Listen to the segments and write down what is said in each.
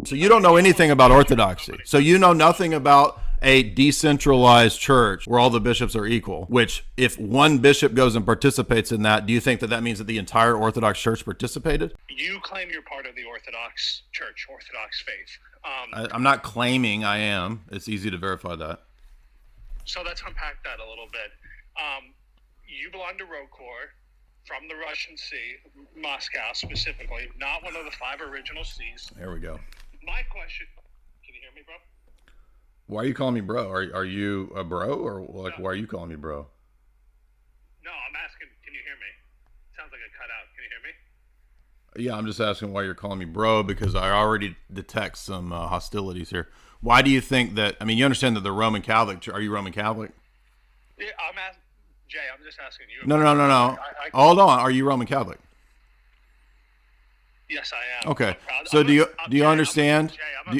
So you don't know anything about orthodoxy. So you know nothing about a decentralized church where all the bishops are equal, which if one bishop goes and participates in that, do you think that that means that the entire Orthodox Church participated? You claim you're part of the Orthodox Church, Orthodox faith. I'm not claiming I am. It's easy to verify that. So let's unpack that a little bit. You belong to Rokor from the Russian Sea, Moscow specifically, not one of the 5 original seas. There we go. My question, can you hear me, bro? Why are you calling me bro? Are you a bro, or like No. why are you calling me bro? No, I'm asking, can you hear me? Sounds like it cut out. Can you hear me? Yeah, I'm just asking why you're calling me bro, because I already detect some hostilities here. Why do you think that? I mean, you understand that the Roman Catholic. Are you Roman Catholic? Yeah, I'm asking, Jay, I'm just asking you. No. Hold on. Are you Roman Catholic? Yes, I am. Okay. So do you understand? I'm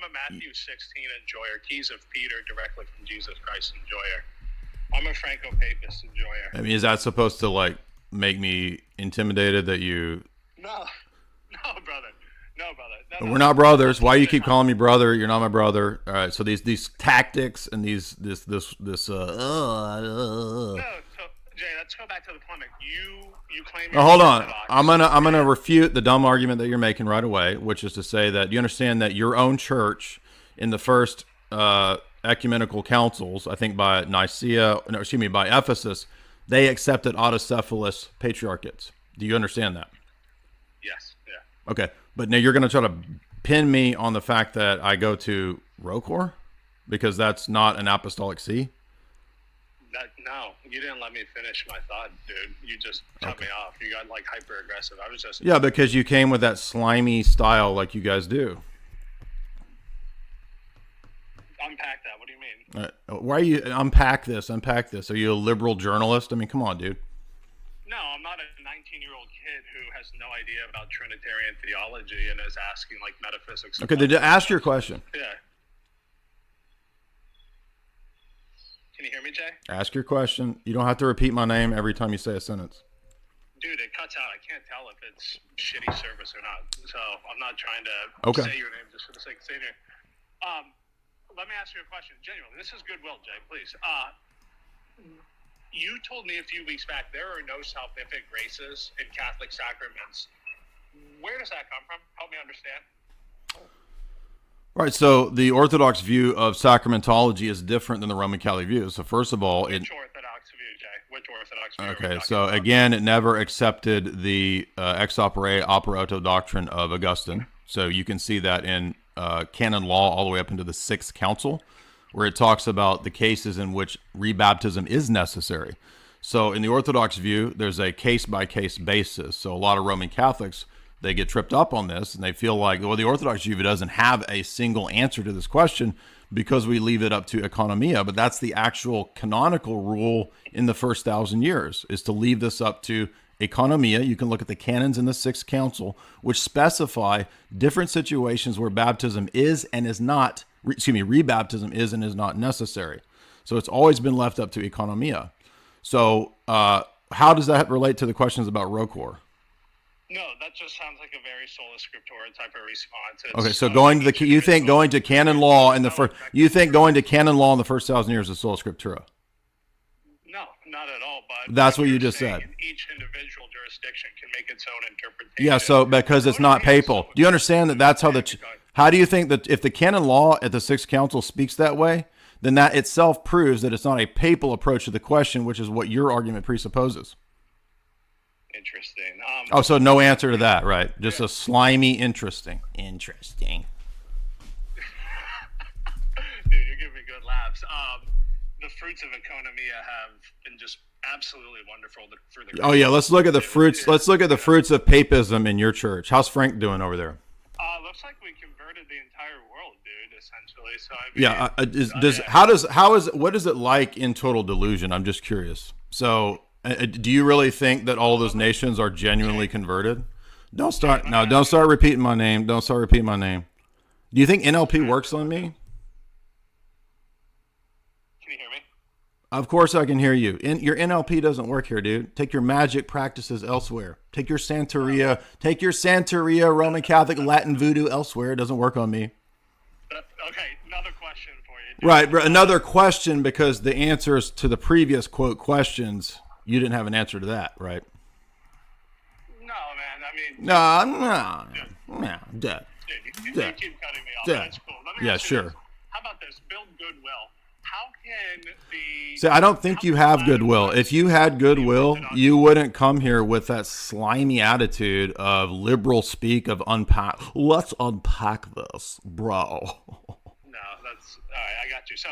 a Matthew 16 enjoyer, keys of Peter directly from Jesus Christ enjoyer. I'm a Franco-Papist enjoyer. I mean, is that supposed to like make me intimidated that you? No, brother. No, We're not brothers. Why do you keep calling me brother? You're not my brother. All right. So these tactics and this. No, so Jay, let's go back to the point. You claim. Now, hold on. I'm gonna refute the dumb argument that you're making right away, which is to say that you understand that your own church in the first ecumenical councils, I think by by Ephesus, they accepted autocephalous patriarchates. Do you understand that? Yes. Yeah. Okay, but now you're going to try to pin me on the fact that I go to Rokor because that's not an apostolic see? No, you didn't let me finish my thought, dude. You just cut me off. You got like hyper aggressive. I was just because you came with that slimy style like you guys do. Unpack that. What do you mean? Why are you unpack this? Are you a liberal journalist? I mean, come on, dude. No, I'm not a 19-year-old kid who has no idea about Trinitarian theology and is asking like metaphysics. Okay, then ask your question. Yeah. Can you hear me, Jay? Ask your question. You don't have to repeat my name every time you say a sentence. Dude, it cuts out. I can't tell if it's shitty service or not. So I'm not trying to say your name just for the sake of saying it. Let me ask you a question. Genuinely, this is goodwill, Jay. Please. You told me a few weeks back there are no salvific graces in Catholic sacraments. Where does that come from? Help me understand. Right, so the Orthodox view of sacramentology is different than the Roman Catholic view. So first of all, Which Orthodox view, Jay? Which Orthodox view? Okay, so again, it never accepted the ex opere doctrine of Augustine. So you can see that in canon law all the way up into the 6th Council, where it talks about the cases in which rebaptism is necessary. So in the Orthodox view, there's a case-by-case basis. So a lot of Roman Catholics, they get tripped up on this, and they feel like, well, the Orthodox view doesn't have a single answer to this question because we leave it up to economia. But that's the actual canonical rule in the first 1,000 years, is to leave this up to economia. You can look at the canons in the 6th Council, which specify different situations where baptism is and is not, rebaptism is and is not necessary. So it's always been left up to economia. So how does that relate to the questions about Rokor? No, that just sounds like a very sola scriptura type of response. Okay, so going to the, you think going to canon law in the first, you think going to canon law in the first 1,000 years is sola scriptura? No, not at all. But that's what you just said. Each individual jurisdiction can make its own interpretation. Yeah, so because it's not papal. Do you understand that that's how how do you think that if the canon law at the 6th Council speaks that way, then that itself proves that it's not a papal approach to the question, which is what your argument presupposes? Interesting. So no answer to that, right? Just a slimy interesting. Interesting. Dude, you're giving me good laughs. The fruits of economia have been just absolutely wonderful for the. Oh yeah, let's look at the fruits. Let's look at the fruits of papism in your church. How's Frank doing over there? Looks like we converted the entire world, dude. Essentially, so I mean, what is it like in total delusion? I'm just curious. So, do you really think that all those nations are genuinely converted? Don't start repeating my name. Don't start repeating my name. Do you think NLP works on me? Can you hear me? Of course I can hear you. Your NLP doesn't work here, dude. Take your magic practices elsewhere. Take your Santeria, Roman Catholic, Latin voodoo elsewhere. It doesn't work on me. Okay, another question for you. Right, another question, because the answers to the previous quote questions, you didn't have an answer to that, right? No, man. I mean, no. Dude, you keep cutting me off. That's cool. Let me ask you this. How about this? Build goodwill. How can the... See, I don't think you have goodwill. If you had goodwill, you wouldn't come here with that slimy attitude of liberal speak of unpack. Let's unpack this, bro. No, that's... All right, I got you. So,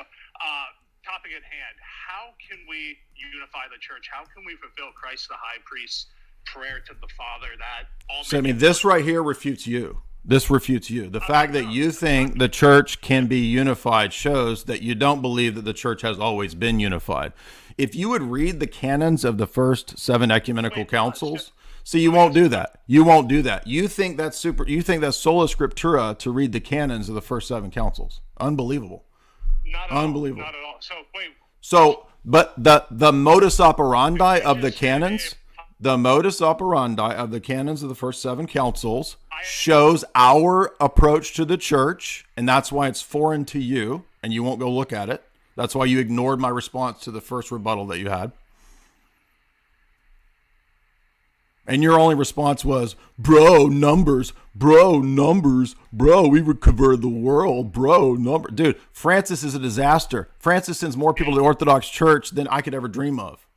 topic at hand. How can we unify the church? How can we fulfill Christ the high priest's prayer to the Father that... So, I mean, this right here refutes you. This refutes you. The fact that you think the church can be unified shows that you don't believe that the church has always been unified. If you would read the canons of the first 7 ecumenical councils, see, you won't do that. You won't do that. You think that's sola scriptura to read the canons of the first 7 councils. Unbelievable. Not at Unbelievable. All. Not at all. So, wait. So, but the modus operandi of the canons... The modus operandi of the canons of the first 7 councils shows our approach to the church, and that's why it's foreign to you, and you won't go look at it. That's why you ignored my response to the first rebuttal that you had. And your only response was, bro, numbers, bro, we would convert the world, bro, numbers. Dude, Francis is a disaster. Francis sends more people to the Orthodox Church than I could ever dream of.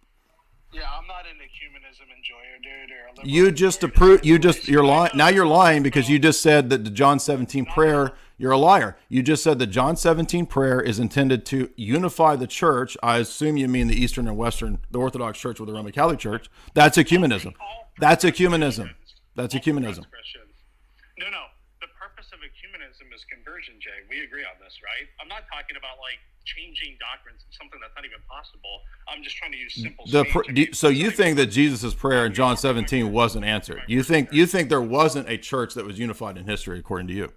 Yeah, I'm not an ecumenism enjoyer, dude. Or a you're lying. Now you're lying because you just said that the John 17 prayer, you're a liar. You just said that John 17 prayer is intended to unify the church. I assume you mean the Eastern and Western, the Orthodox Church with the Roman Catholic Church. That's ecumenism. That's ecumenism. That's ecumenism. No. The purpose of ecumenism is conversion, Jay. We agree on this, right? I'm not talking about like changing doctrines, something that's not even possible. I'm just trying to use simple speech. So you think that Jesus' prayer in John 17 wasn't answered? You think there wasn't a church that was unified in history, according to you?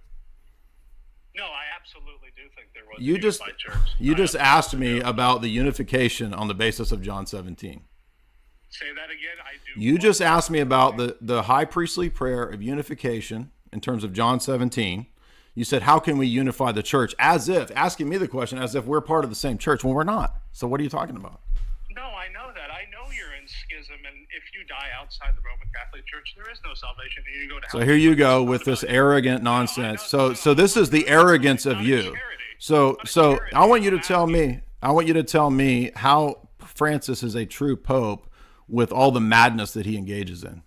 No, I absolutely do think there was. You just asked me about the unification on the basis of John 17. Say that again. I do. You just asked me about the high priestly prayer of unification in terms of John 17. You said, how can we unify the church? Asking me the question as if we're part of the same church when we're not. So what are you talking about? No, I know that. I know you're in schism, and if you die outside the Roman Catholic Church, there is no salvation. You go to hell. So here you go with this arrogant nonsense. So this is the arrogance of you. So I want you to tell me how Francis is a true pope with all the madness that he engages in.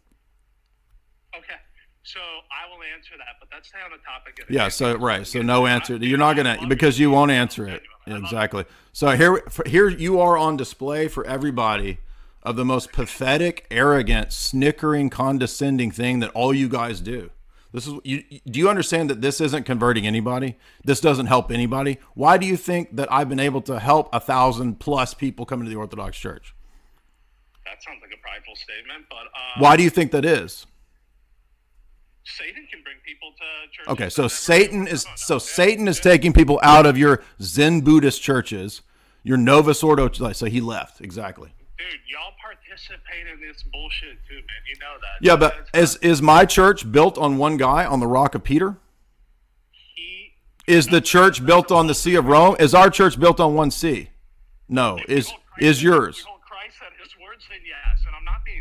Okay. So I will answer that, but that's not on the topic. Yeah, so no answer. You're not going to, because you won't answer it. Exactly. So here you are on display for everybody of the most pathetic, arrogant, snickering, condescending thing that all you guys do. Do you understand that this isn't converting anybody? This doesn't help anybody? Why do you think that I've been able to help 1,000+ people come into the Orthodox Church? That sounds like a prideful statement, but why do you think that is? Satan can bring people to churches. Okay, so Satan is taking people out of your Zen Buddhist churches, your Novus Ordo. So he left, exactly. Dude, y'all participate in this bullshit too, man. You know that. Yeah, but is my church built on one guy on the Rock of Peter? Is the church built on the Sea of Rome? Is our church built on one sea? No. Is yours?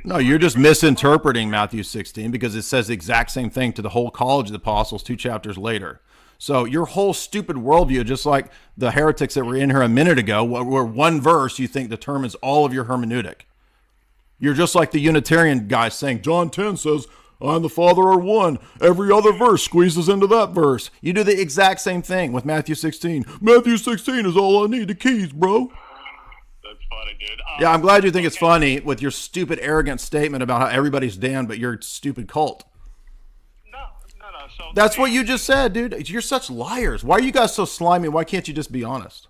No, you're just misinterpreting Matthew 16 because it says the exact same thing to the whole college of the apostles 2 chapters later. So your whole stupid worldview, just like the heretics that were in here a minute ago, where one verse you think determines all of your hermeneutic. You're just like the Unitarian guy saying, John 10 says, I and the Father are one. Every other verse squeezes into that verse. You do the exact same thing with Matthew 16. Matthew 16 is all I need, the keys, bro. That's funny, dude. Yeah, I'm glad you think it's funny with your stupid, arrogant statement about how everybody's damned, but you're a stupid cult. No. So that's what you just said, dude. You're such liars. Why are you guys so slimy? Why can't you just be honest?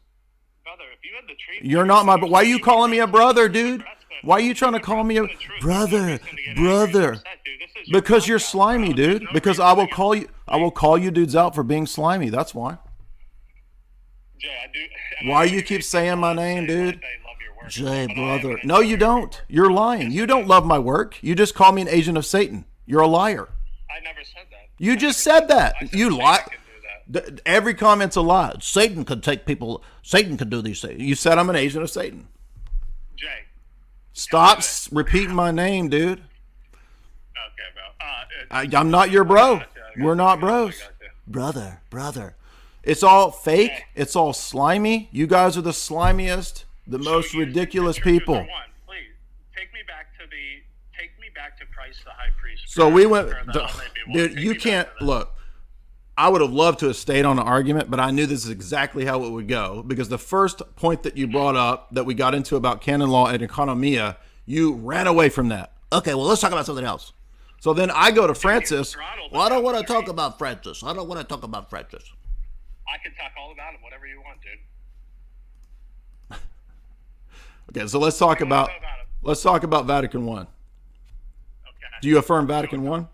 Brother, if you had the truth, you're not my. Why are you calling me a brother, dude? Why are you trying to call me a brother? Because you're slimy, dude. Because I will call you dudes out for being slimy. That's why. Jay, I do. Why you keep saying my name, dude? Jay, brother. No, you don't. You're lying. You don't love my work. You just call me an agent of Satan. You're a liar. I never said that. You just said that. You lie. Every comment's a lie. Satan could take people. Satan could do these things. You said I'm an agent of Satan. Jay. Stop repeating my name, dude. Okay, bro. I'm not your bro. We're not bros. Brother. It's all fake. It's all slimy. You guys are the slimiest, the most ridiculous people. Please take me back to Christ the High Priest. So we went, dude. You can't look. I would have loved to have stayed on the argument, but I knew this is exactly how it would go because the first point that you brought up that we got into about canon law and economia, you ran away from that. Okay, well, let's talk about something else. So then I go to Francis. Well, I don't want to talk about Francis. I can talk all about him, whatever you want, dude. Okay, so let's talk about Vatican I. Okay. Do you affirm Vatican I?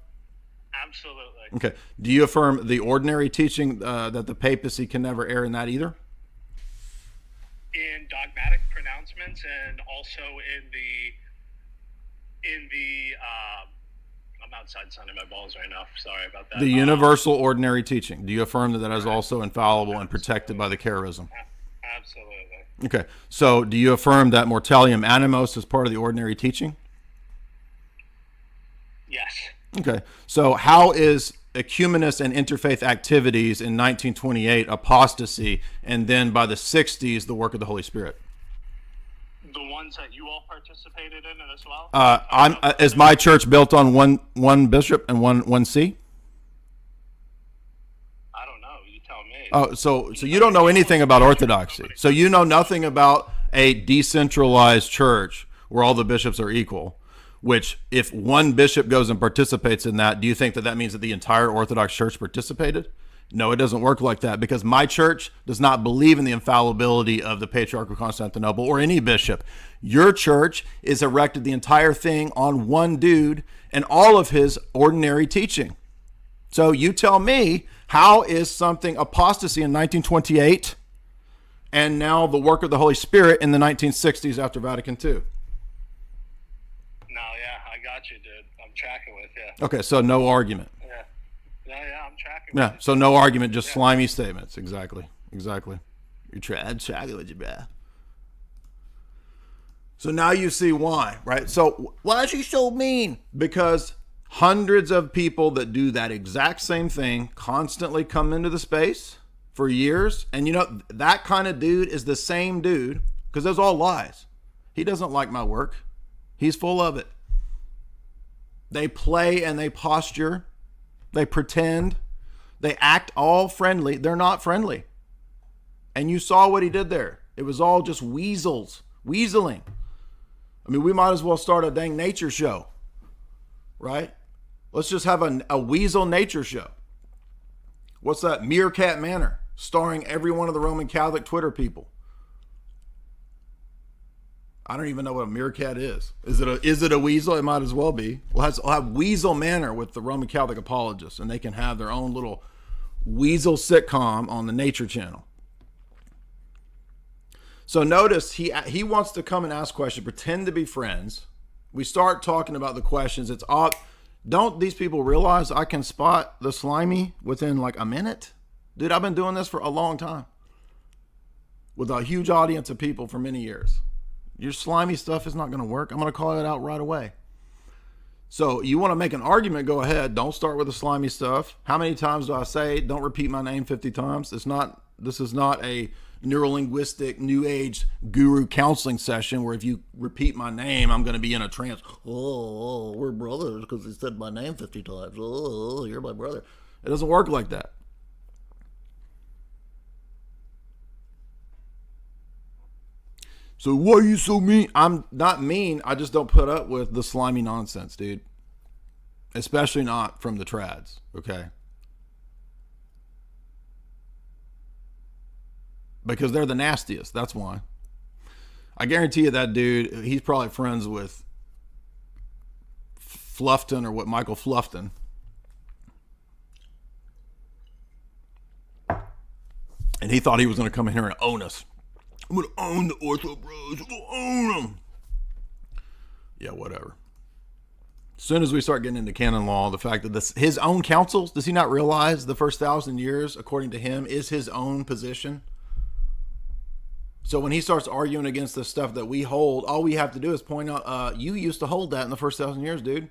Absolutely. Okay. Do you affirm the ordinary teaching that the papacy can never err in that either? In dogmatic pronouncements and also in the I'm outside sunning my balls right now. Sorry about that. The universal ordinary teaching. Do you affirm that is also infallible and protected by the charism? Absolutely. Okay. So do you affirm that mortalium animos is part of the ordinary teaching? Yes. Okay. So how is ecumenist and interfaith activities in 1928 apostasy, and then by the 60s the work of the Holy Spirit? The ones that you all participated in as well? Is my church built on one bishop and one see? I don't know. You tell me. Oh, so you don't know anything about orthodoxy. So you know nothing about a decentralized church where all the bishops are equal. Which, if one bishop goes and participates in that, do you think that means that the entire Orthodox Church participated? No, it doesn't work like that because my church does not believe in the infallibility of the Patriarch of Constantinople or any bishop. Your church is erected the entire thing on one dude and all of his ordinary teaching. So you tell me, how is something apostasy in 1928 and now the work of the Holy Spirit in the 1960s after Vatican II? No, yeah, I got you, dude. I'm tracking with you. Okay, so no argument. Yeah, I'm tracking. Yeah, so no argument, just slimy statements. Exactly. You're tracking with you, bruh. So now you see why, right? So why is he so mean? Because hundreds of people that do that exact same thing constantly come into the space for years. And you know, that kind of dude is the same dude, because those all lies. He doesn't like my work. He's full of it. They play and they posture. They pretend. They act all friendly. They're not friendly. And you saw what he did there. It was all just weaseling. I mean, we might as well start a dang nature show, right? Let's just have a weasel nature show. What's that? Meerkat Manor, starring every one of the Roman Catholic Twitter people. I don't even know what a meerkat is. Is it a weasel? It might as well be. We'll have Weasel Manor with the Roman Catholic apologists, and they can have their own little weasel sitcom on the Nature Channel. So notice he wants to come and ask questions, pretend to be friends. We start talking about the questions. It's odd. Don't these people realize I can spot the slimy within like a minute? Dude, I've been doing this for a long time with a huge audience of people for many years. Your slimy stuff is not going to work. I'm going to call it out right away. So you want to make an argument, go ahead. Don't start with the slimy stuff. How many times do I say, don't repeat my name 50 times? This is not a neurolinguistic new age guru counseling session where if you repeat my name, I'm going to be in a trance. Oh, we're brothers because he said my name 50 times. Oh, you're my brother. It doesn't work like that. So why are you so mean? I'm not mean. I just don't put up with the slimy nonsense, dude. Especially not from the trads, okay? Because they're the nastiest. That's why. I guarantee you that dude, he's probably friends with Fluffton or what Michael Fluffton. And he thought he was going to come in here and own us. I'm going to own the Ortho Bros. I'm going to own them. Yeah, whatever. As soon as we start getting into canon law, the fact that his own councils, does he not realize the first 1,000 years, according to him, is his own position? So when he starts arguing against the stuff that we hold, all we have to do is point out, you used to hold that in the first 1,000 years, dude.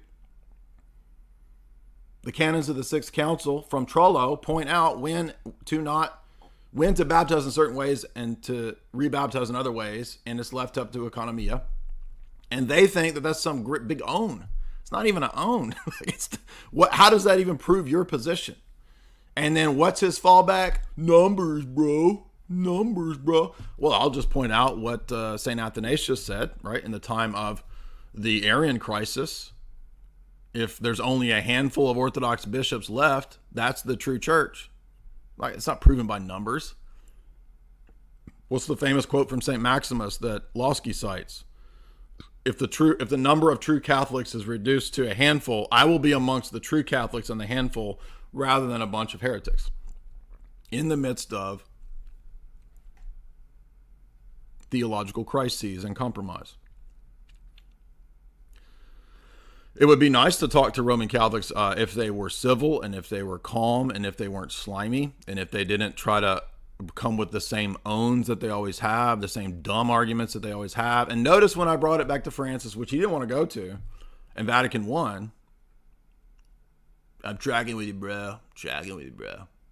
The canons of the Sixth Council from Trullo point out when to baptize in certain ways and to rebaptize in other ways, and it's left up to economia. And they think that that's some big own. It's not even an own. How does that even prove your position? And then what's his fallback? Numbers, bro. Numbers, bro. Well, I'll just point out what St. Athanasius said, right? In the time of the Arian crisis, if there's only a handful of Orthodox bishops left, that's the true church. Like, it's not proven by numbers. What's the famous quote from St. Maximus that Losky cites? If the number of true Catholics is reduced to a handful, I will be amongst the true Catholics in the handful rather than a bunch of heretics. In the midst of theological crises and compromise. It would be nice to talk to Roman Catholics if they were civil and if they were calm and if they weren't slimy and if they didn't try to come with the same owns that they always have, the same dumb arguments that they always have. And notice when I brought it back to Francis, which he didn't want to go to, in Vatican I, I'm tracking with you, bro. Tracking with you, bro.